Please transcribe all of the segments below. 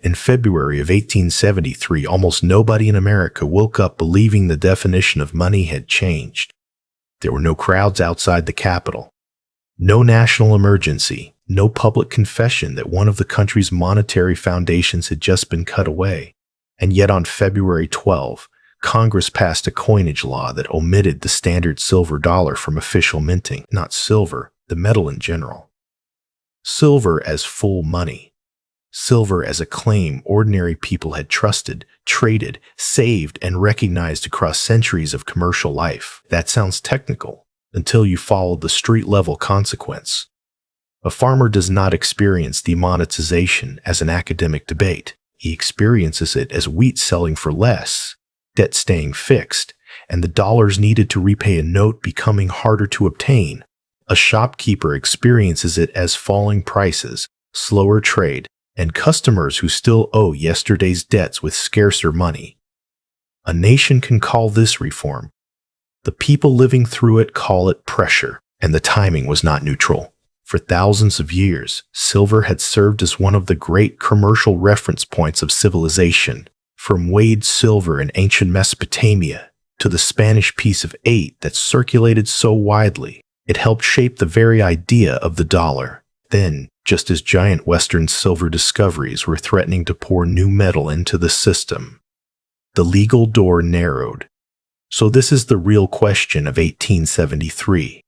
In February of 1873, almost nobody in America woke up believing the definition of money had changed. There were no crowds outside the Capitol, no national emergency, no public confession that one of the country's monetary foundations had just been cut away. And yet on February 12, Congress passed a coinage law that omitted the standard silver dollar from official minting, not silver, the metal in general. Silver as full money. Silver as a claim ordinary people had trusted, traded, saved, and recognized across centuries of commercial life. That sounds technical until you follow the street-level consequence. A farmer does not experience demonetization as an academic debate. He experiences it as wheat selling for less, debt staying fixed, and the dollars needed to repay a note becoming harder to obtain. A shopkeeper experiences it as falling prices, slower trade, and customers who still owe yesterday's debts with scarcer money. A nation can call this reform. The people living through it call it pressure, and the timing was not neutral. For thousands of years, silver had served as one of the great commercial reference points of civilization, from weighed silver in ancient Mesopotamia to the Spanish piece of 8 that circulated so widely. It helped shape the very idea of the dollar. Then, just as giant Western silver discoveries were threatening to pour new metal into the system, the legal door narrowed. So this is the real question of 1873.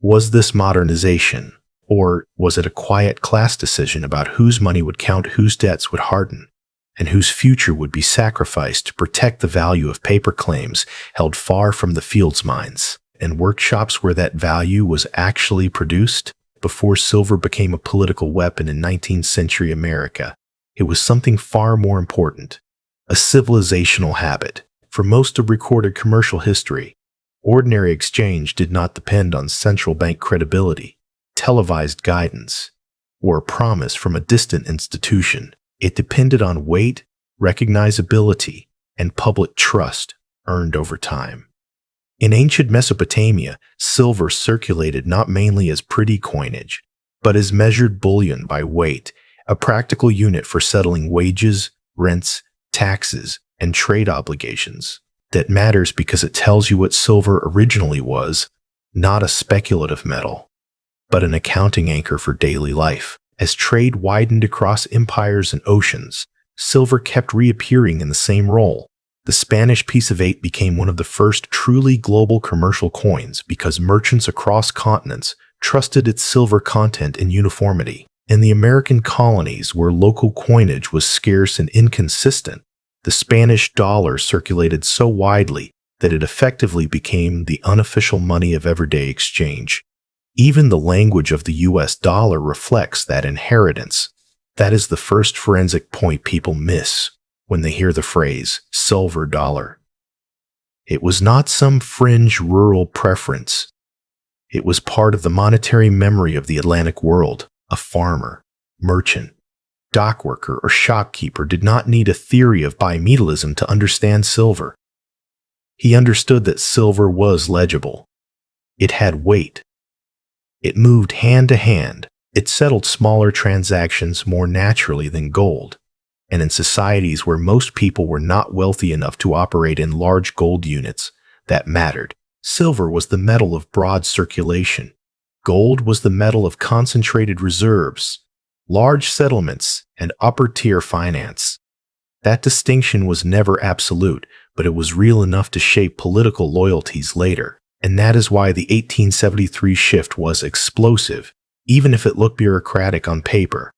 Was this modernization, or was it a quiet class decision about whose money would count, whose debts would harden, and whose future would be sacrificed to protect the value of paper claims held far from the fields mines and workshops where that value was actually produced? Before silver became a political weapon in 19th century America, it was something far more important, a civilizational habit. For most of recorded commercial history, ordinary exchange did not depend on central bank credibility, televised guidance, or a promise from a distant institution. It depended on weight, recognizability, and public trust earned over time. In ancient Mesopotamia, silver circulated not mainly as pretty coinage, but as measured bullion by weight, a practical unit for settling wages, rents, taxes, and trade obligations. That matters because it tells you what silver originally was, not a speculative metal, but an accounting anchor for daily life. As trade widened across empires and oceans, silver kept reappearing in the same role. The Spanish piece of 8 became one of the first truly global commercial coins because merchants across continents trusted its silver content and uniformity. In the American colonies, where local coinage was scarce and inconsistent, the Spanish dollar circulated so widely that it effectively became the unofficial money of everyday exchange. Even the language of the US dollar reflects that inheritance. That is the first forensic point people miss when they hear the phrase silver dollar. It was not some fringe rural preference. It was part of the monetary memory of the Atlantic world. A farmer, merchant, dockworker, or shopkeeper did not need a theory of bimetallism to understand silver. He understood that silver was legible. It had weight. It moved hand to hand. It settled smaller transactions more naturally than gold. And in societies where most people were not wealthy enough to operate in large gold units, that mattered. Silver was the metal of broad circulation. Gold was the metal of concentrated reserves, large settlements, and upper-tier finance. That distinction was never absolute, but it was real enough to shape political loyalties later. And that is why the 1873 shift was explosive, even if it looked bureaucratic on paper.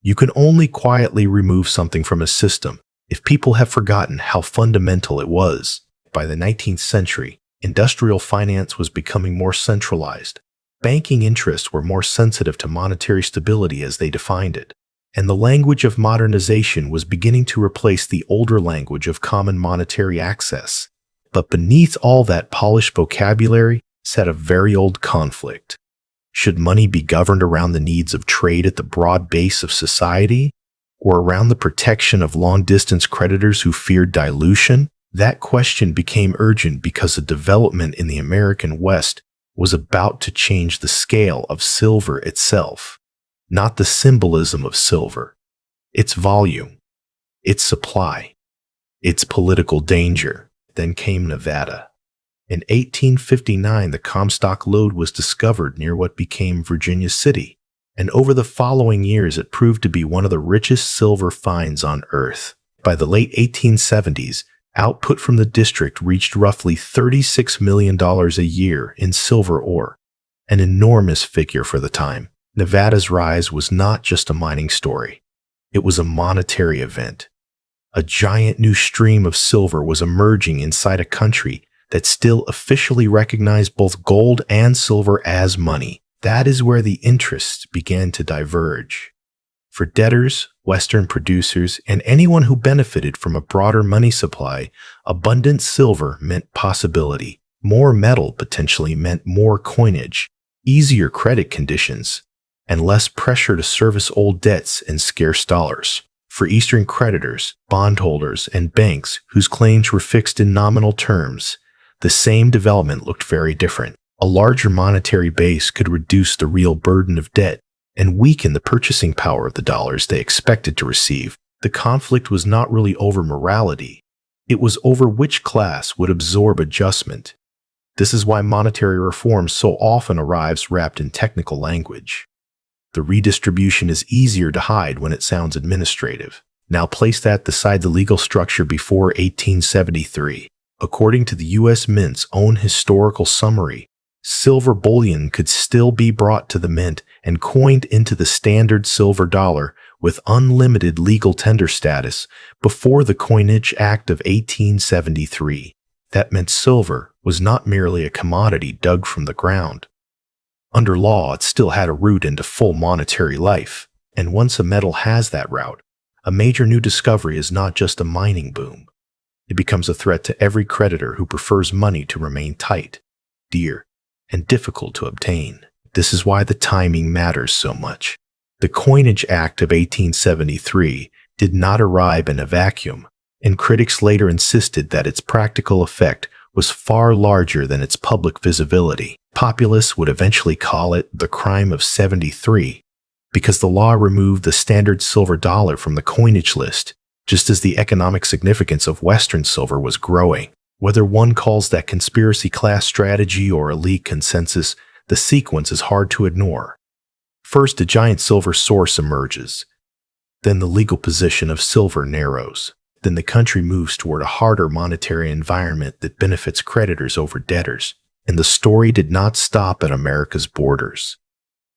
You can only quietly remove something from a system if people have forgotten how fundamental it was. By the 19th century, industrial finance was becoming more centralized. Banking interests were more sensitive to monetary stability as they defined it. And the language of modernization was beginning to replace the older language of common monetary access. But beneath all that polished vocabulary sat a very old conflict. Should money be governed around the needs of trade at the broad base of society, or around the protection of long-distance creditors who feared dilution? That question became urgent because a development in the American West was about to change the scale of silver itself. Not the symbolism of silver, its volume. its supply, its political danger. Then came Nevada. In 1859, the Comstock Lode was discovered near what became Virginia City, and over the following years it proved to be one of the richest silver finds on Earth. By the late 1870s, output from the district reached roughly $36 million a year in silver ore, an enormous figure for the time. Nevada's rise was not just a mining story. It was a monetary event. A giant new stream of silver was emerging inside a country that still officially recognized both gold and silver as money. That is where the interests began to diverge. For debtors, Western producers, and anyone who benefited from a broader money supply, abundant silver meant possibility. More metal potentially meant more coinage, easier credit conditions, and less pressure to service old debts and scarce dollars. For Eastern creditors, bondholders, and banks whose claims were fixed in nominal terms, the same development looked very different. A larger monetary base could reduce the real burden of debt and weaken the purchasing power of the dollars they expected to receive. The conflict was not really over morality. It was over which class would absorb adjustment. This is why monetary reform so often arrives wrapped in technical language. The redistribution is easier to hide when it sounds administrative. Now place that beside the legal structure before 1873. According to the U.S. Mint's own historical summary, silver bullion could still be brought to the mint and coined into the standard silver dollar with unlimited legal tender status before the Coinage Act of 1873. That meant silver was not merely a commodity dug from the ground. Under law, it still had a route into full monetary life, and once a metal has that route, a major new discovery is not just a mining boom. It becomes a threat to every creditor who prefers money to remain tight, dear, and difficult to obtain. This is why the timing matters so much. The Coinage Act of 1873 did not arrive in a vacuum, and critics later insisted that its practical effect was far larger than its public visibility. Populists would eventually call it the crime of 73, because the law removed the standard silver dollar from the coinage list, just as the economic significance of Western silver was growing. Whether one calls that conspiracy class strategy or elite consensus, the sequence is hard to ignore. First, a giant silver source emerges. Then the legal position of silver narrows. Then the country moves toward a harder monetary environment that benefits creditors over debtors. And the story did not stop at America's borders.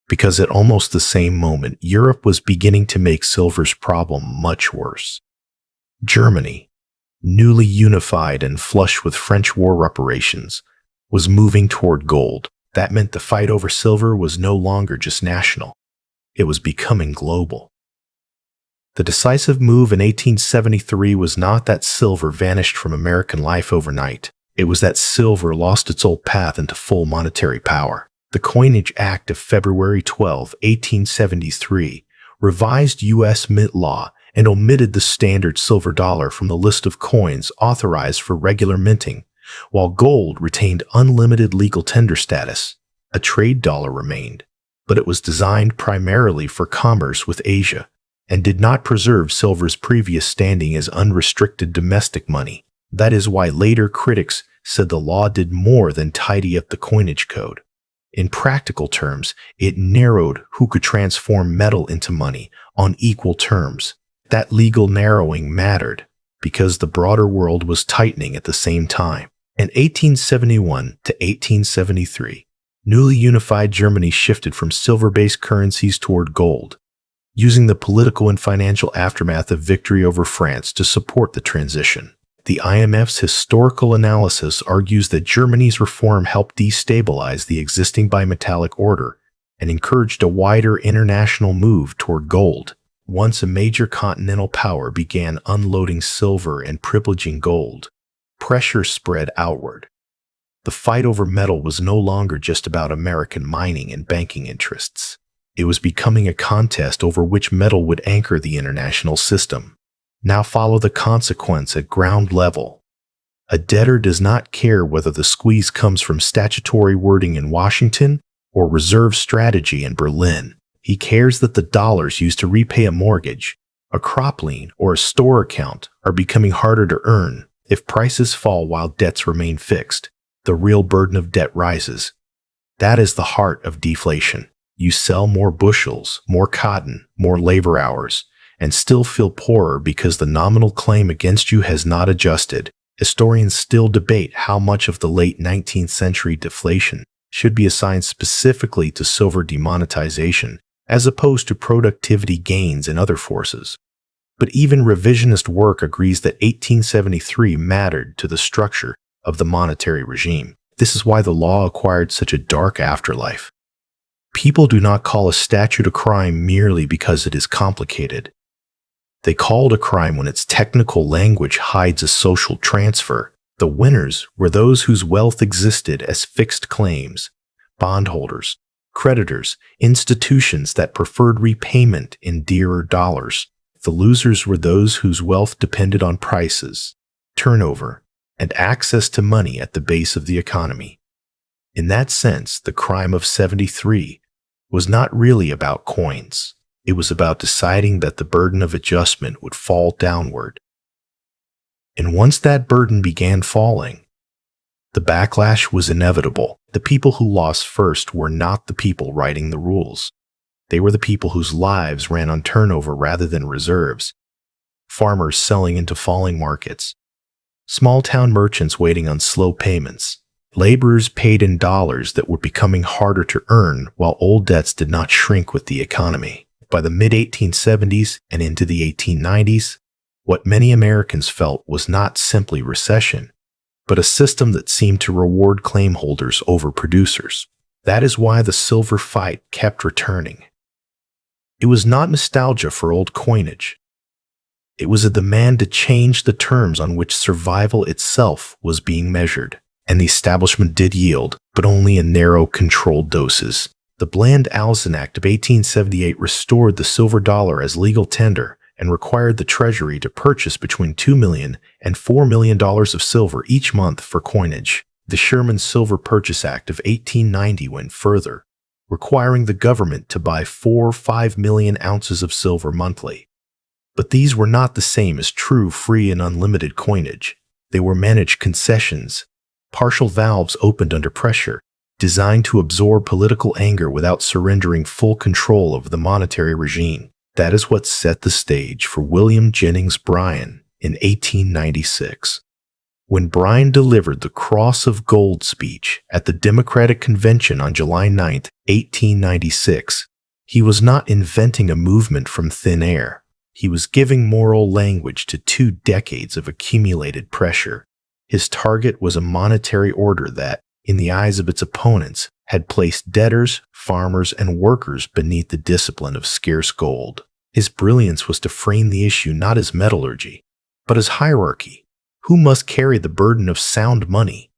Because at almost the same moment, Europe was beginning to make silver's problem much worse. Germany, newly unified and flush with French war reparations, was moving toward gold. That meant the fight over silver was no longer just national. It was becoming global. The decisive move in 1873 was not that silver vanished from American life overnight. It was that silver lost its old path into full monetary power. The Coinage Act of February 12, 1873, revised U.S. Mint law and omitted the standard silver dollar from the list of coins authorized for regular minting, while gold retained unlimited legal tender status. A trade dollar remained, but it was designed primarily for commerce with Asia and did not preserve silver's previous standing as unrestricted domestic money. That is why later critics said the law did more than tidy up the coinage code. In practical terms, it narrowed who could transform metal into money on equal terms. That legal narrowing mattered because the broader world was tightening at the same time. In 1871 to 1873, newly unified Germany shifted from silver-based currencies toward gold, using the political and financial aftermath of victory over France to support the transition. The IMF's historical analysis argues that Germany's reform helped destabilize the existing bimetallic order and encouraged a wider international move toward gold. Once a major continental power began unloading silver and privileging gold, pressure spread outward. The fight over metal was no longer just about American mining and banking interests. It was becoming a contest over which metal would anchor the international system. Now follow the consequence at ground level. A debtor does not care whether the squeeze comes from statutory wording in Washington or reserve strategy in Berlin. He cares that the dollars used to repay a mortgage, A crop lien or a store account are becoming harder to earn if prices fall while debts remain fixed. The real burden of debt rises. That is the heart of deflation. You sell more bushels, more cotton, more labor hours, and still feel poorer because the nominal claim against you has not adjusted. Historians still debate how much of the late 19th century deflation should be assigned specifically to silver demonetization, as opposed to productivity gains and other forces. But even revisionist work agrees that 1873 mattered to the structure of the monetary regime. This is why the law acquired such a dark afterlife. People do not call a statute a crime merely because it is complicated. They call it a crime when its technical language hides a social transfer. The winners were those whose wealth existed as fixed claims, bondholders, creditors, institutions that preferred repayment in dearer dollars. The losers were those whose wealth depended on prices, turnover, and access to money at the base of the economy. In that sense, the crime of 73 was not really about coins. It was about deciding that the burden of adjustment would fall downward. And once that burden began falling, the backlash was inevitable. The people who lost first were not the people writing the rules. They were the people whose lives ran on turnover rather than reserves. Farmers selling into falling markets, small-town merchants waiting on slow payments, laborers paid in dollars that were becoming harder to earn while old debts did not shrink with the economy. By the mid-1870s and into the 1890s, what many Americans felt was not simply recession, but a system that seemed to reward claim holders over producers. That is why the silver fight kept returning. It was not nostalgia for old coinage. It was a demand to change the terms on which survival itself was being measured. And the establishment did yield, but only in narrow, controlled doses. The Bland-Allison Act of 1878 restored the silver dollar as legal tender and required the Treasury to purchase between $2 million and $4 million of silver each month for coinage. The Sherman Silver Purchase Act of 1890 went further, requiring the government to buy 4 or 5 million ounces of silver monthly. But these were not the same as true free and unlimited coinage. They were managed concessions, partial valves opened under pressure, designed to absorb political anger without surrendering full control over the monetary regime. That is what set the stage for William Jennings Bryan in 1896. When Bryan delivered the Cross of Gold speech at the Democratic Convention on July 9, 1896, he was not inventing a movement from thin air. He was giving moral language to 2 decades of accumulated pressure. His target was a monetary order that, in the eyes of its opponents, had placed debtors, farmers, and workers beneath the discipline of scarce gold. His brilliance was to frame the issue not as metallurgy, but as hierarchy. Who must carry the burden of sound money,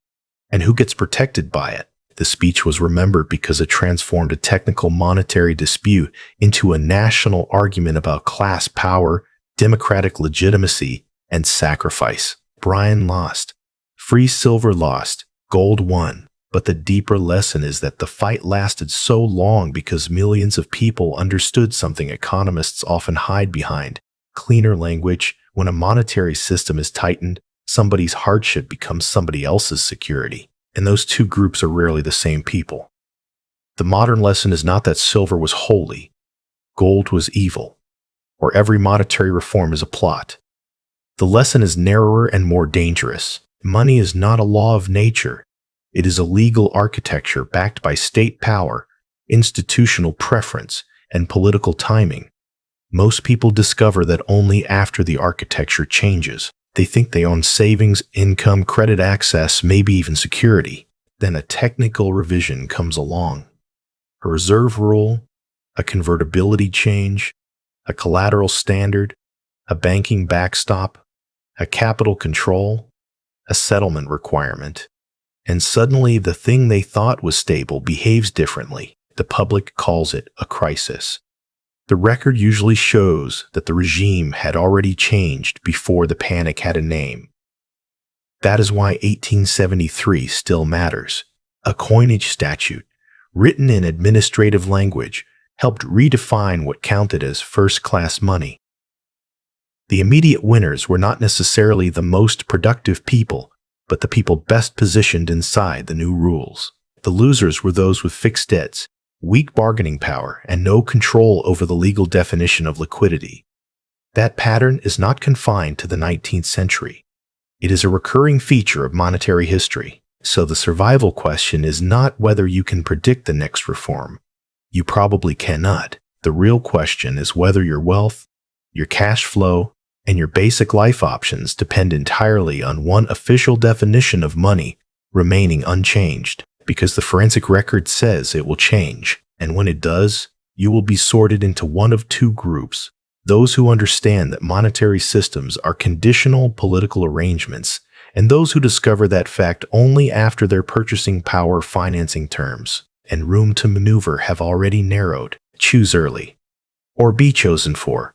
and who gets protected by it? The speech was remembered because it transformed a technical monetary dispute into a national argument about class power, democratic legitimacy, and sacrifice. Bryan lost. Free silver lost. Gold won. But the deeper lesson is that the fight lasted so long because millions of people understood something economists often hide behind: cleaner language. When a monetary system is tightened, somebody's hardship becomes somebody else's security. And those two groups are rarely the same people. The modern lesson is not that silver was holy, gold was evil, or every monetary reform is a plot. The lesson is narrower and more dangerous. Money is not a law of nature. It is a legal architecture backed by state power, institutional preference, and political timing. Most people discover that only after the architecture changes. They think they own savings, income, credit access, maybe even security. Then a technical revision comes along. A reserve rule, a convertibility change, a collateral standard, a banking backstop, a capital control, a settlement requirement. And suddenly the thing they thought was stable behaves differently. The public calls it a crisis. The record usually shows that the regime had already changed before the panic had a name. That is why 1873 still matters. A coinage statute, written in administrative language, helped redefine what counted as first-class money. The immediate winners were not necessarily the most productive people, but the people best positioned inside the new rules. The losers were those with fixed debts, weak bargaining power, and no control over the legal definition of liquidity. That pattern is not confined to the 19th century. It is a recurring feature of monetary history. So the survival question is not whether you can predict the next reform. You probably cannot. The real question is whether your wealth, your cash flow, and your basic life options depend entirely on one official definition of money remaining unchanged, because the forensic record says it will change, and when it does, you will be sorted into one of two groups: those who understand that monetary systems are conditional political arrangements, and those who discover that fact only after their purchasing power, financing terms, and room to maneuver have already narrowed. Choose early, or be chosen for.